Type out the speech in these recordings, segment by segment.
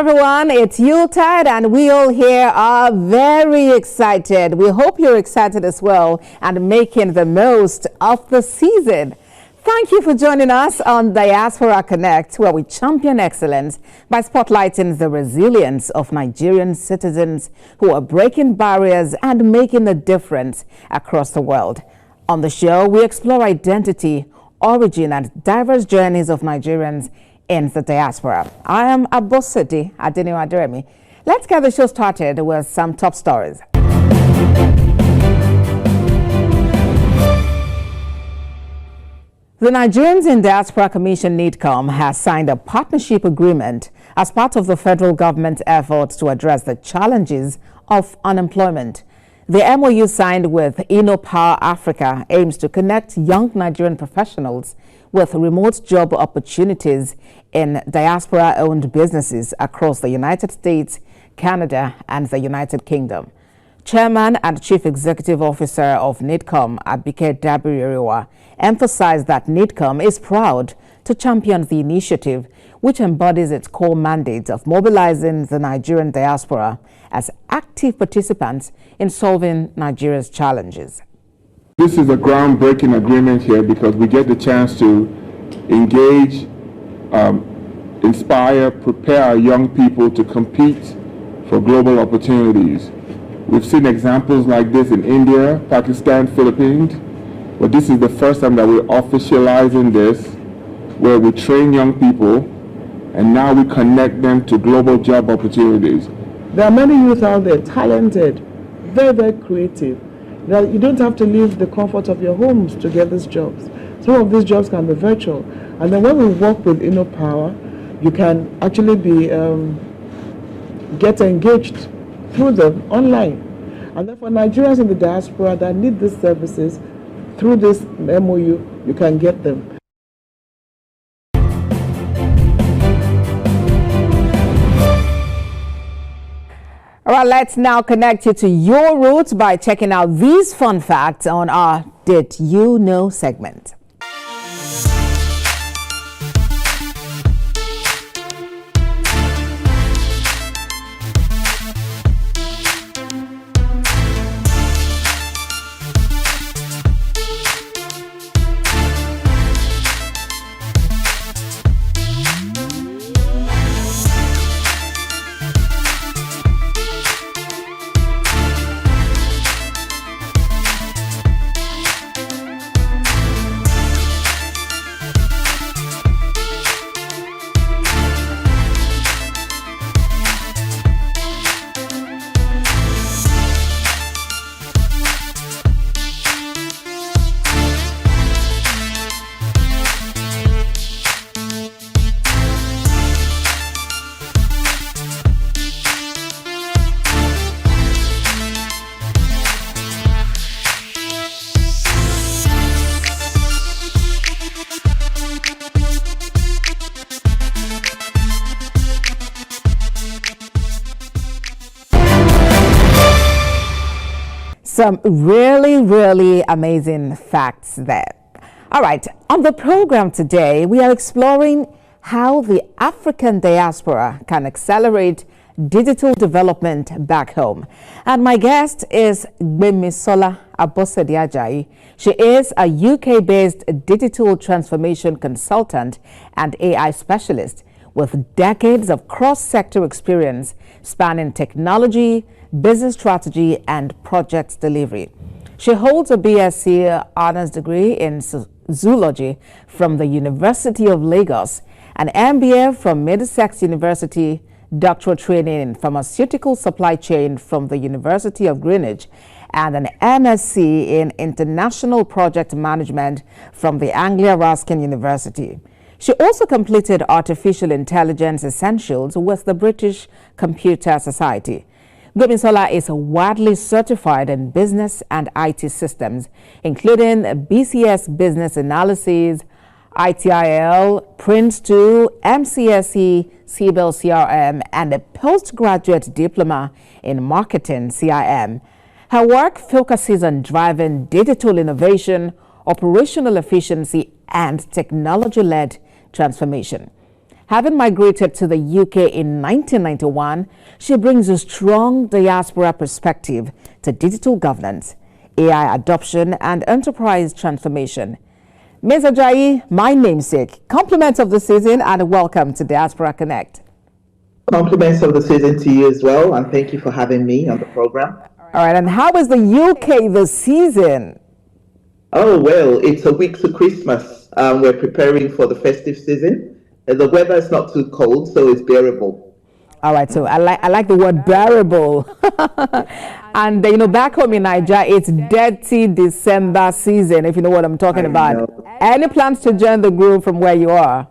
everyone, it's Yuletide and we all here are very excited. We hope you're excited as well and making the most of the season. Thank you for joining us on Diaspora Connect, where we champion excellence by spotlighting the resilience of Nigerian citizens who are breaking barriers and making a difference across the world. On the show, we explore identity, origin, and diverse journeys of Nigerians in the diaspora. I am Abosede Adeniwa. Let's get the show started with some top stories. The Nigerians in Diaspora Commission Nidcom has signed a partnership agreement as part of the federal government's efforts to address the challenges of unemployment. The MOU signed with Power Africa aims to connect young Nigerian professionals with remote job opportunities in diaspora-owned businesses across the United States, Canada, and the United Kingdom. Chairman and Chief Executive Officer of Nidcom, Abike Dabiriwa, emphasized that Nidcom is proud to champion the initiative, which embodies its core mandate of mobilizing the Nigerian diaspora as active participants in solving Nigeria's challenges. This is a groundbreaking agreement here because we get the chance to engage, inspire, prepare our young people to compete for global opportunities. We've seen examples like this in India, Pakistan, Philippines, but this is the first time that we're officializing this, where we train young people and now we connect them to global job opportunities. There are many youth out there, talented, very, very creative. Now, you don't have to leave the comfort of your homes to get these jobs. Some of these jobs can be virtual. And then when we work with Power, you can actually be get engaged through them online. And then for Nigerians in the diaspora that need these services, through this MOU, you can get them. All right, let's now connect you to your roots by checking out these fun facts on our Did You Know segment. Some really amazing facts there. All right, on the program today, we are exploring how the African diaspora can accelerate digital development back home. And my guest is Gbemisola Ajayi. She is a UK-based digital transformation consultant and AI specialist with decades of cross-sector experience spanning technology, business strategy, and project delivery. She holds a BSc honors degree in zoology from the University of Lagos, an MBA from Middlesex University, doctoral training in pharmaceutical supply chain from the University of Greenwich, and an MSc in international project management from the Anglia Ruskin University. She also completed Artificial Intelligence Essentials with the British Computer Society. Gbemisola is widely certified in business and IT systems, including BCS Business Analysis, ITIL, Prince2, MCSE, CBEL CRM, and a postgraduate diploma in marketing CIM. Her work focuses on driving digital innovation, operational efficiency, and technology-led transformation. Having migrated to the UK in 1991, she brings a strong diaspora perspective to digital governance, AI adoption, and enterprise transformation. Ms. Ajayi, my namesake, compliments of the season and welcome to Diaspora Connect. Compliments of the season to you as well, and thank you for having me on the program. All right, and how is the UK this season? Oh, well, it's a week to Christmas. We're preparing for the festive season. The weather is not too cold, so it's bearable. All right, so I like the word bearable. And back home in Nigeria, it's dirty December season, if you know what I'm talking about. Any plans to join the group from where you are?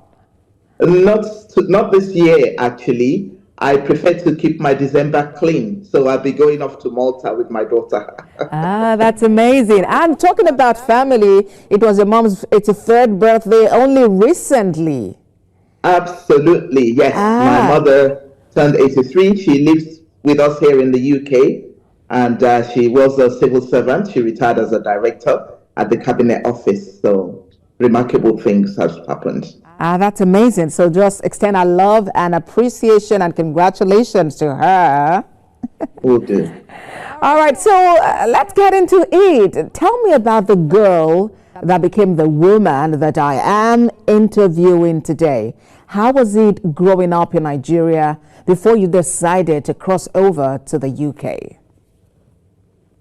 Not this year, actually. I prefer to keep my December clean, so I'll be going off to Malta with my daughter. That's amazing. And talking about family, it was your mom's 83rd birthday only recently. Absolutely, yes. My mother turned 83. She lives with us here in the UK, and she was a civil servant. She retired as a director at the Cabinet Office, so remarkable things have happened. That's amazing. So just extend our love and appreciation and congratulations to her. Will do. All right, so let's get into it. Tell me about the girl that became the woman that I am interviewing today. How was it growing up in Nigeria before you decided to cross over to the UK?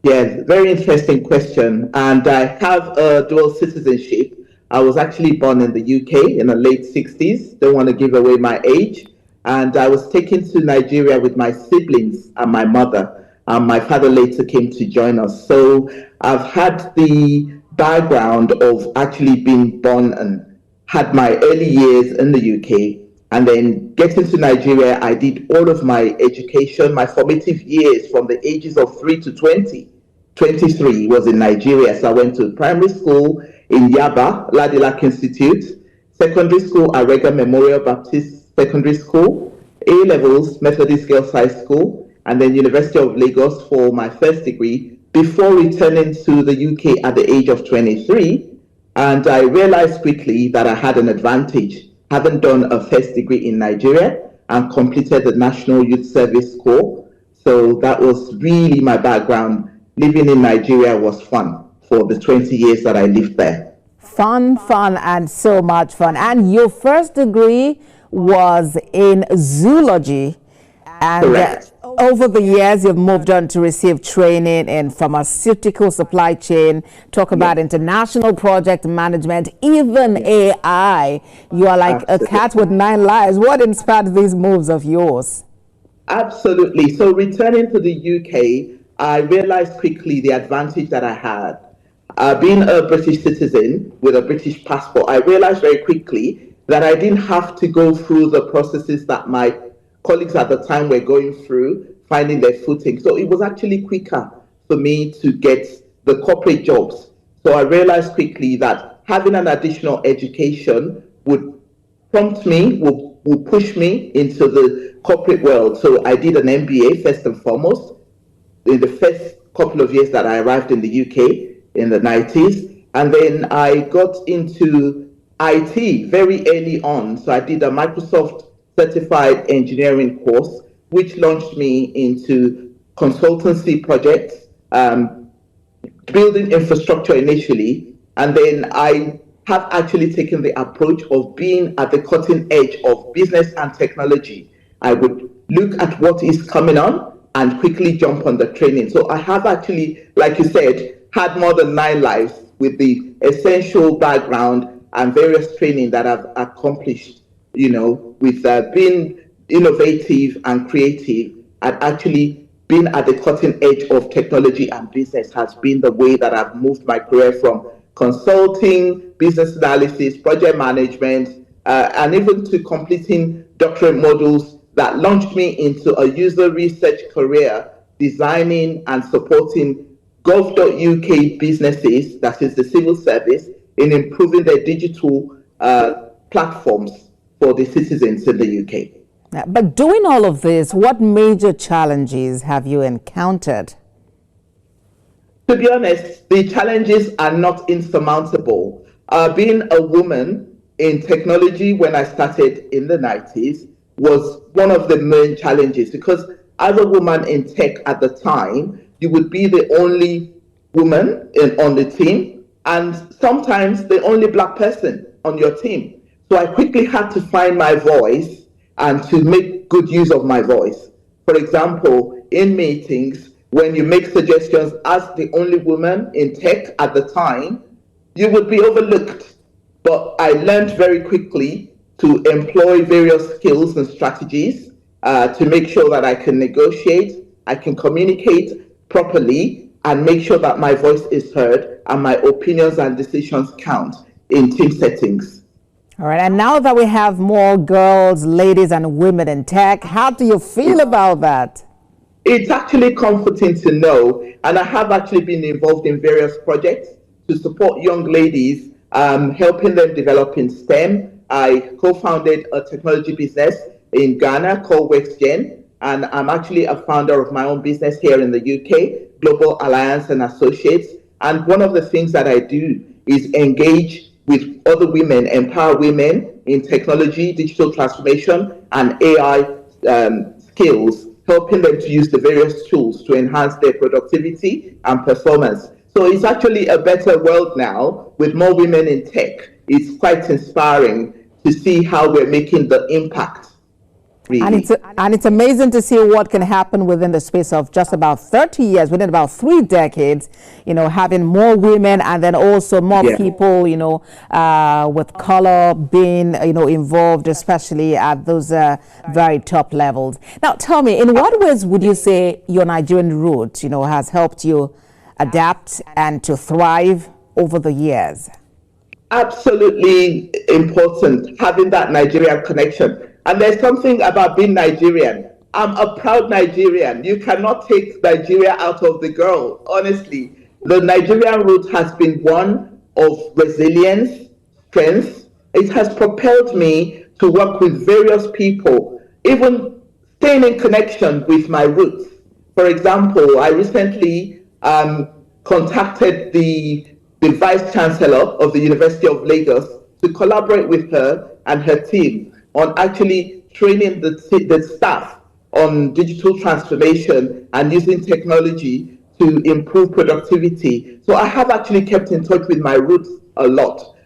Yeah, very interesting question. And I have a dual citizenship. I was actually born in the UK in the late 60s. Don't want to give away my age. And I was taken to Nigeria with my siblings and my mother. And my father later came to join us. So I've had the background of actually being born and had my early years in the UK. And then getting to Nigeria, I did all of my education, my formative years from the ages of 3 to 20. 23 was in Nigeria. So I went to primary school in Yaba, Ladilak Institute, secondary school, Arega Memorial Baptist Secondary School, A-levels, Methodist Girls High School, and then University of Lagos for my first degree before returning to the UK at the age of 23. And I realized quickly that I had an advantage, having done a first degree in Nigeria and completed the National Youth Service Corps. So that was really my background. Living in Nigeria was fun for the 20 years that I lived there. Fun, and so much fun. And your first degree was in zoology. And Correct. Over the years, you've moved on to receive training in pharmaceutical supply chain, talk about international project management, even AI. You are like a cat with 9 lives. What inspired these moves of yours? Absolutely. So returning to the UK, I realized quickly the advantage that I had. Being a British citizen with a British passport, I realized very quickly that I didn't have to go through the processes that my colleagues at the time were going through, finding their footing. So it was actually quicker for me to get the corporate jobs. So I realized quickly that having an additional education would prompt me, would push me into the corporate world. So I did an MBA first and foremost in the first couple of years that I arrived in the UK in the 90s. And then I got into IT very early on. So I did a Microsoft certified engineering course, which launched me into consultancy projects, building infrastructure initially. And then I have actually taken the approach of being at the cutting edge of business and technology. I would look at what is coming on and quickly jump on the training. So I have actually, like you said, had more than 9 lives with the essential background and various training that I've accomplished, with being innovative and creative, and actually being at the cutting edge of technology and business has been the way that I've moved my career from consulting, business analysis, project management, and even to completing doctorate modules that launched me into a user research career, designing and supporting gov.uk businesses, that is the civil service, in improving their digital platforms for the citizens in the UK. But doing all of this, what major challenges have you encountered? To be honest, the challenges are not insurmountable. Being a woman in technology when I started in the 90s was one of the main challenges, because as a woman in tech at the time, you would be the only woman on the team, and sometimes the only black person on your team. So I quickly had to find my voice and to make good use of my voice. For example, in meetings, when you make suggestions as the only woman in tech at the time, you would be overlooked. But I learned very quickly to employ various skills and strategies to make sure that I can negotiate, I can communicate properly, and make sure that my voice is heard and my opinions and decisions count in team settings. All right, and now that we have more girls, ladies, and women in tech, how do you feel about that? It's actually comforting to know, and I have actually been involved in various projects to support young ladies, helping them develop in STEM. I co-founded a technology business in Ghana called WexGen, and I'm actually a founder of my own business here in the UK, Global Alliance and Associates. And one of the things that I do is engage with other women, empower women in technology, digital transformation, and AI skills, helping them to use the various tools to enhance their productivity and performance. So it's actually a better world now with more women in tech. It's quite inspiring to see how we're making the impact. Really. And it's amazing to see what can happen within the space of just about 30 years, within about 3 decades, having more women and then also more people, with color being, involved, especially at those very top levels. Now, tell me, in what ways would you say your Nigerian root, has helped you adapt and to thrive over the years? Absolutely important, having that Nigerian connection. And there's something about being Nigerian. I'm a proud Nigerian. You cannot take Nigeria out of the girl, honestly. The Nigerian route has been one of resilience, strength. It has propelled me to work with various people, even staying in connection with my roots. For example, I recently contacted the Vice Chancellor of the University of Lagos to collaborate with her and her team on actually training the staff on digital transformation and using technology to improve productivity. So I have actually kept in touch with my roots a lot.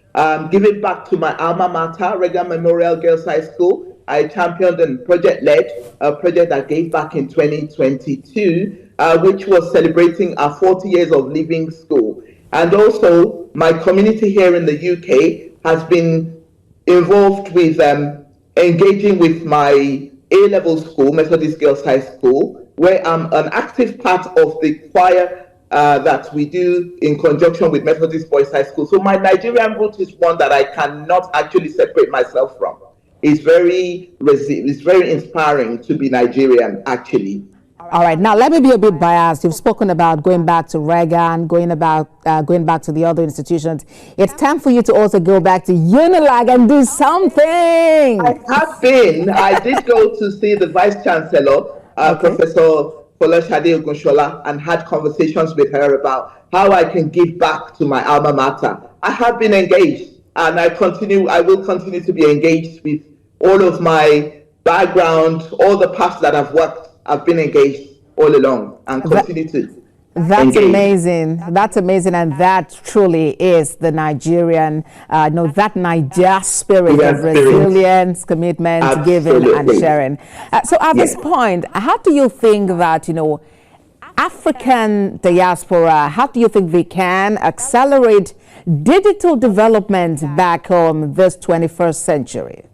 Giving back to my alma mater, Reagan Memorial Girls High School, I championed and project-led a project that gave back in 2022, which was celebrating our 40 years of leaving school. And also, my community here in the UK has been involved with engaging with my A-level school, Methodist Girls High School, where I'm an active part of the choir that we do in conjunction with Methodist Boys High School. So my Nigerian root is one that I cannot actually separate myself from. It's very inspiring to be Nigerian, actually. All right, now let me be a bit biased. You've spoken about going back to Reagan, going back to the other institutions. It's time for you to also go back to Unilag and do something. I have been. I did go to see the Vice Chancellor, Professor Folashade Ogunshola, and had conversations with her about how I can give back to my alma mater. I have been engaged, and I will continue to be engaged with all of my background, all the paths that I've been engaged all along and continue to. That's amazing. That's amazing. And that truly is the Nigerian, that Niger spirit of resilience, commitment, giving and sharing. So at this point, how do you think that, African diaspora, how do you think they can accelerate digital development back home this 21st century?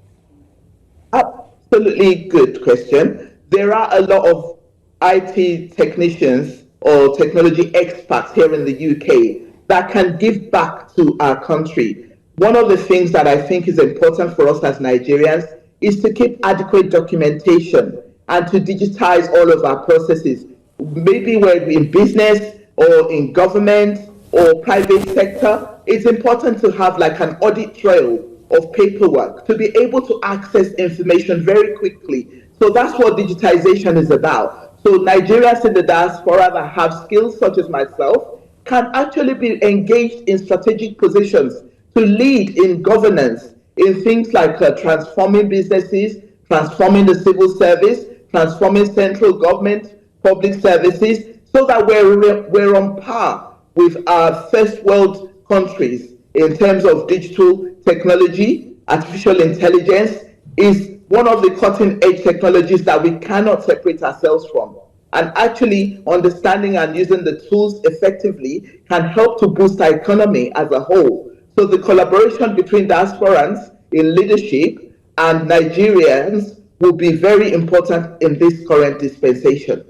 Absolutely good question. There are a lot of IT technicians or technology experts here in the UK that can give back to our country. One of the things that I think is important for us as Nigerians is to keep adequate documentation and to digitize all of our processes. Maybe we're in business or in government or private sector, it's important to have like an audit trail of paperwork to be able to access information very quickly. So that's what digitization is about. So Nigerians in the diaspora that have skills such as myself can actually be engaged in strategic positions to lead in governance, in things like transforming businesses, transforming the civil service, transforming central government, public services, so that we're on par with our first world countries in terms of digital technology. Artificial intelligence is one of the cutting edge technologies that we cannot separate ourselves from. And actually understanding and using the tools effectively can help to boost our economy as a whole. So the collaboration between diasporans in leadership and Nigerians will be very important in this current dispensation.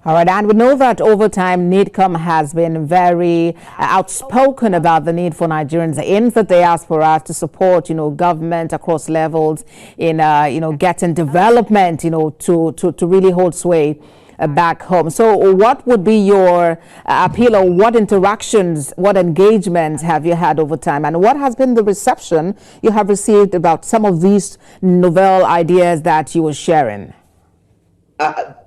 All right, and we know that over time, Nidcom has been very outspoken about the need for Nigerians in the diaspora to support, government across levels in, getting development, to really hold sway back home. So what would be your appeal, or what interactions, what engagements have you had over time, and what has been the reception you have received about some of these novel ideas that you were sharing?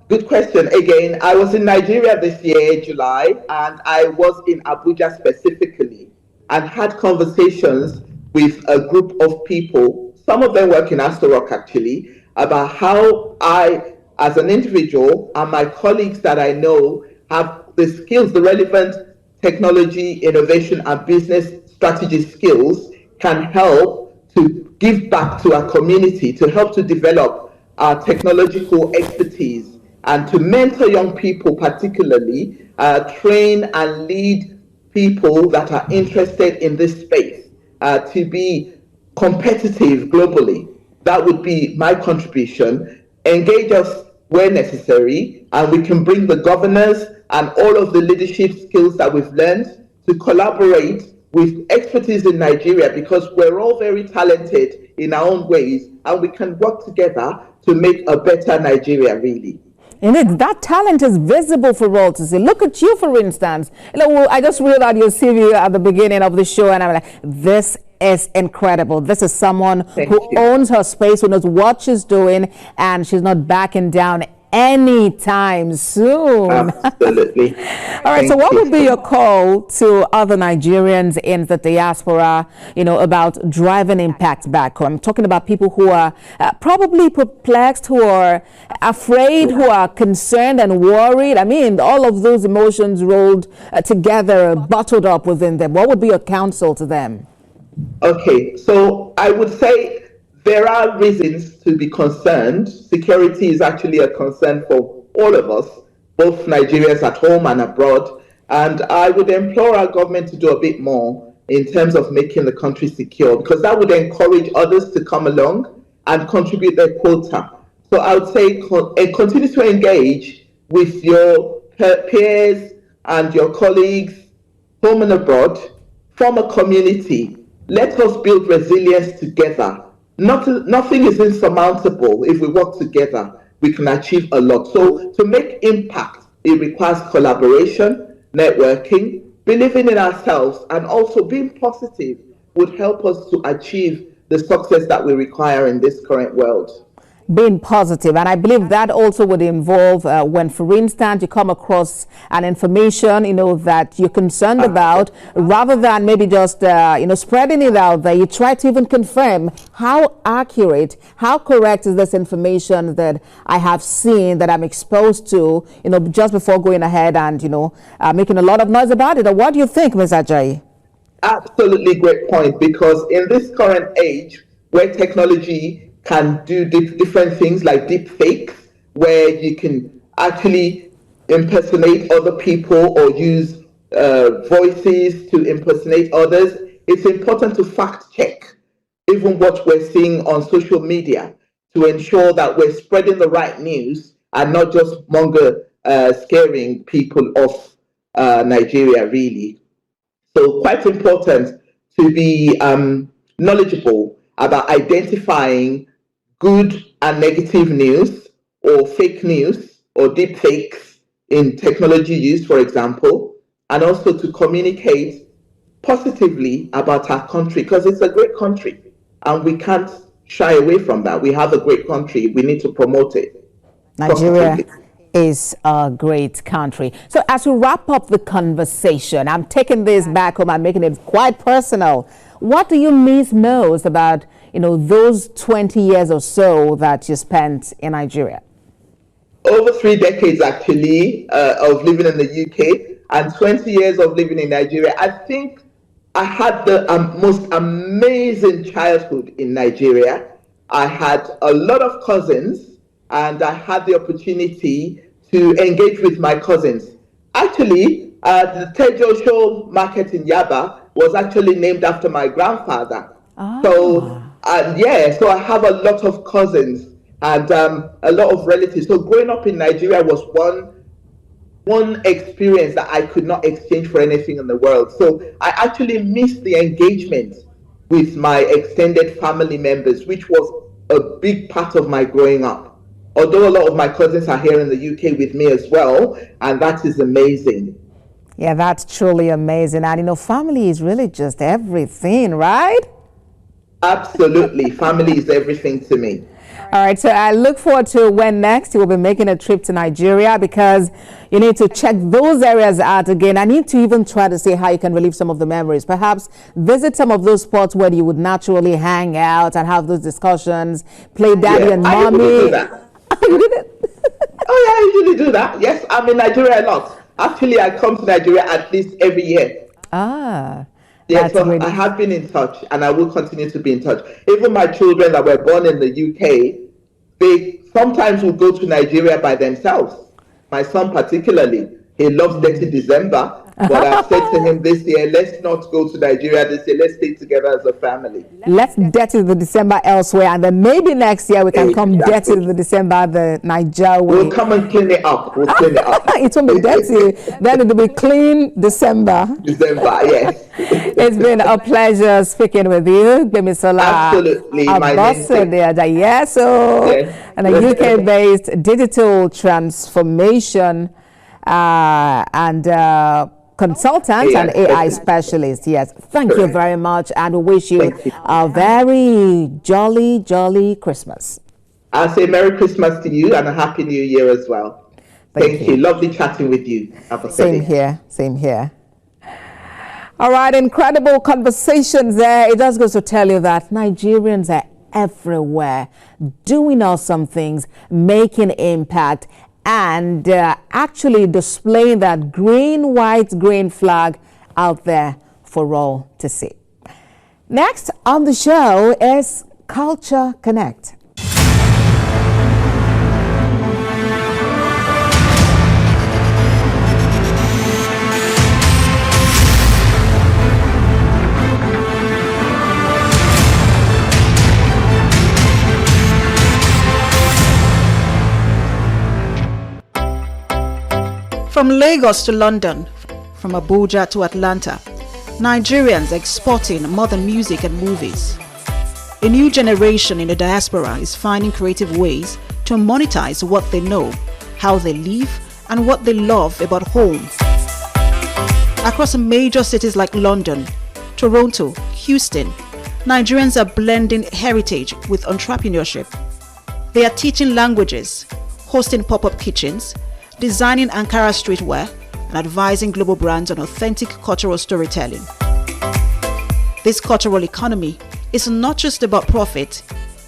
Good question. Again, I was in Nigeria this year, July, and I was in Abuja specifically and had conversations with a group of people, some of them work in Astor Rock actually, about how I, as an individual, and my colleagues that I know have the skills, the relevant technology, innovation, and business strategy skills can help to give back to our community, to help to develop our technological expertise, and to mentor young people, particularly train and lead people that are interested in this space to be competitive globally. That would be my contribution. Engage us where necessary, and we can bring the governors and all of the leadership skills that we've learned to collaborate with expertise in Nigeria, because we're all very talented in our own ways, and we can work together to make a better Nigeria, really. Indeed, that talent is visible for all to see. Look at you, for instance. I just read out your CV at the beginning of the show, and I'm like, this is incredible. This is someone who owns her space, who knows what she's doing, and she's not backing down anytime soon. Absolutely. All right, so what would be your call to other Nigerians in the diaspora, about driving impact back home? I'm talking about people who are probably perplexed, who are afraid, who are concerned and worried. I mean, all of those emotions rolled together, bottled up within them. What would be your counsel to them? Okay, so I would say there are reasons to be concerned. Security is actually a concern for all of us, both Nigerians at home and abroad. And I would implore our government to do a bit more in terms of making the country secure, because that would encourage others to come along and contribute their quota. So I would say continue to engage with your peers and your colleagues, home and abroad, form a community. Let us build resilience together. Nothing is insurmountable. If we work together, we can achieve a lot. So to make impact, it requires collaboration, networking, believing in ourselves, and also being positive would help us to achieve the success that we require in this current world. Being positive, and I believe that also would involve when, for instance, you come across an information that you're concerned about, rather than maybe just spreading it out there, you try to even confirm how accurate, how correct is this information that I have seen, that I'm exposed to, just before going ahead and making a lot of noise about it. Or what do you think, Ms. Ajayi? Absolutely great point, because in this current age where technology can do different things like deep fakes, where you can actually impersonate other people or use voices to impersonate others, it's important to fact check even what we're seeing on social media to ensure that we're spreading the right news and not just scaring people off Nigeria, really. So quite important to be knowledgeable about identifying good and negative news, or fake news, or deep fakes in technology use, for example, and also to communicate positively about our country, because it's a great country and we can't shy away from that. We have a great country. We need to promote it. Nigeria is a great country. So as we wrap up the conversation, I'm taking this back home and making it quite personal. What do you miss most about, those 20 years or so that you spent in Nigeria? Over 3 decades, actually, of living in the UK and 20 years of living in Nigeria. I think I had the most amazing childhood in Nigeria. I had a lot of cousins, and I had the opportunity to engage with my cousins. Actually, the Tejo Show market in Yaba was actually named after my grandfather. So, so I have a lot of cousins and a lot of relatives. So growing up in Nigeria was one experience that I could not exchange for anything in the world. So I actually missed the engagement with my extended family members, which was a big part of my growing up. Although a lot of my cousins are here in the UK with me as well, and that is amazing. Yeah, that's truly amazing. And family is really just everything, right? Absolutely. Family is everything to me. All right, so I look forward to when next you will be making a trip to Nigeria, because you need to check those areas out again. I need to even try to see how you can relive some of the memories. Perhaps visit some of those spots where you would naturally hang out and have those discussions, play daddy and mommy. I usually do that. You did it? Oh yeah, I usually do that. Yes, I'm in Nigeria a lot. Actually, I come to Nigeria at least every year. Yeah, so great. I have been in touch, and I will continue to be in touch. Even my children that were born in the UK, they sometimes will go to Nigeria by themselves. My son particularly, he loves Dirty December, but I've said to him this year, let's not go to Nigeria this year, let's stay together as a family. Let's dirty the December elsewhere, and then maybe next year we can come dirty the December the Niger way. We'll come and clean it up. We'll clean it up. It won't be dirty, then it'll be clean December. December, yes. It's been a pleasure speaking with you, Gbemisola. Absolutely. Ajayi, yes, and a UK-based digital transformation and consultant and AI specialist. Yes, thank you very much, and we wish you a very jolly Christmas. I'll say Merry Christmas to you and a Happy New Year as well. Thank you. Lovely chatting with you. Same here. All right, incredible conversations there. It just goes to tell you that Nigerians are everywhere, doing awesome things, making impact, and actually displaying that green, white, green flag out there for all to see. Next on the show is Culture Connect. From Lagos to London, from Abuja to Atlanta, Nigerians are exporting more than music and movies. A new generation in the diaspora is finding creative ways to monetize what they know, how they live, and what they love about home. Across major cities like London, Toronto, Houston, Nigerians are blending heritage with entrepreneurship. They are teaching languages, hosting pop-up kitchens, designing Ankara streetwear, and advising global brands on authentic cultural storytelling. This cultural economy is not just about profit,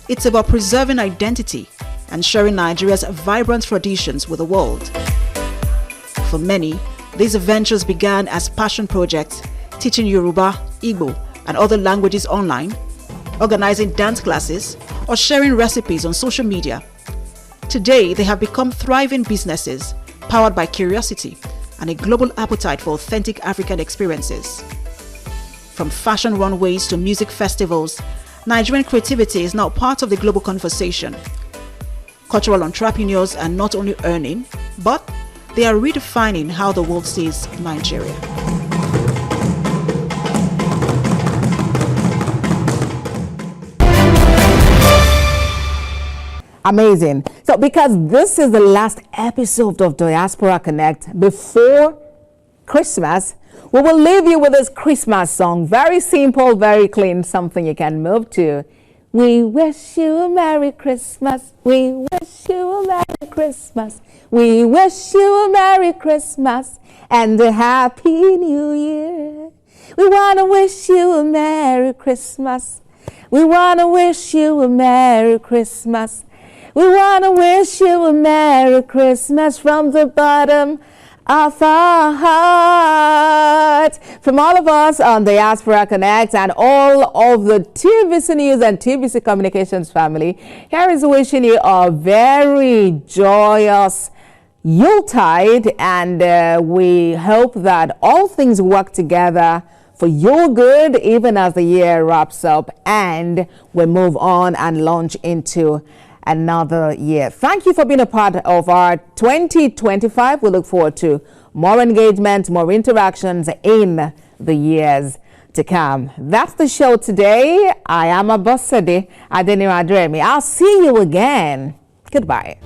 it's about preserving identity and sharing Nigeria's vibrant traditions with the world. For many, these ventures began as passion projects, teaching Yoruba, Igbo, and other languages online, organizing dance classes, or sharing recipes on social media. Today, they have become thriving businesses, powered by curiosity and a global appetite for authentic African experiences. From fashion runways to music festivals, Nigerian creativity is now part of the global conversation. Cultural entrepreneurs are not only earning, but they are redefining how the world sees Nigeria. Amazing. So because this is the last episode of Diaspora Connect before Christmas, we will leave you with this Christmas song. Very simple, very clean, something you can move to. We wish you a Merry Christmas. We wish you a Merry Christmas. We wish you a Merry Christmas and a Happy New Year. We want to wish you a Merry Christmas. We want to wish you a Merry Christmas. We want to wish you a Merry Christmas from the bottom of our heart. From all of us on Diaspora Connect and all of the TVC News and TVC Communications family, here is wishing you a very joyous Yuletide, and we hope that all things work together for your good even as the year wraps up and we move on and launch into another year. Thank you for being a part of our 2025. We look forward to more engagement, more interactions in the years to come. That's the show today. I am Abosede Adeniradremi. I'll see you again. Goodbye.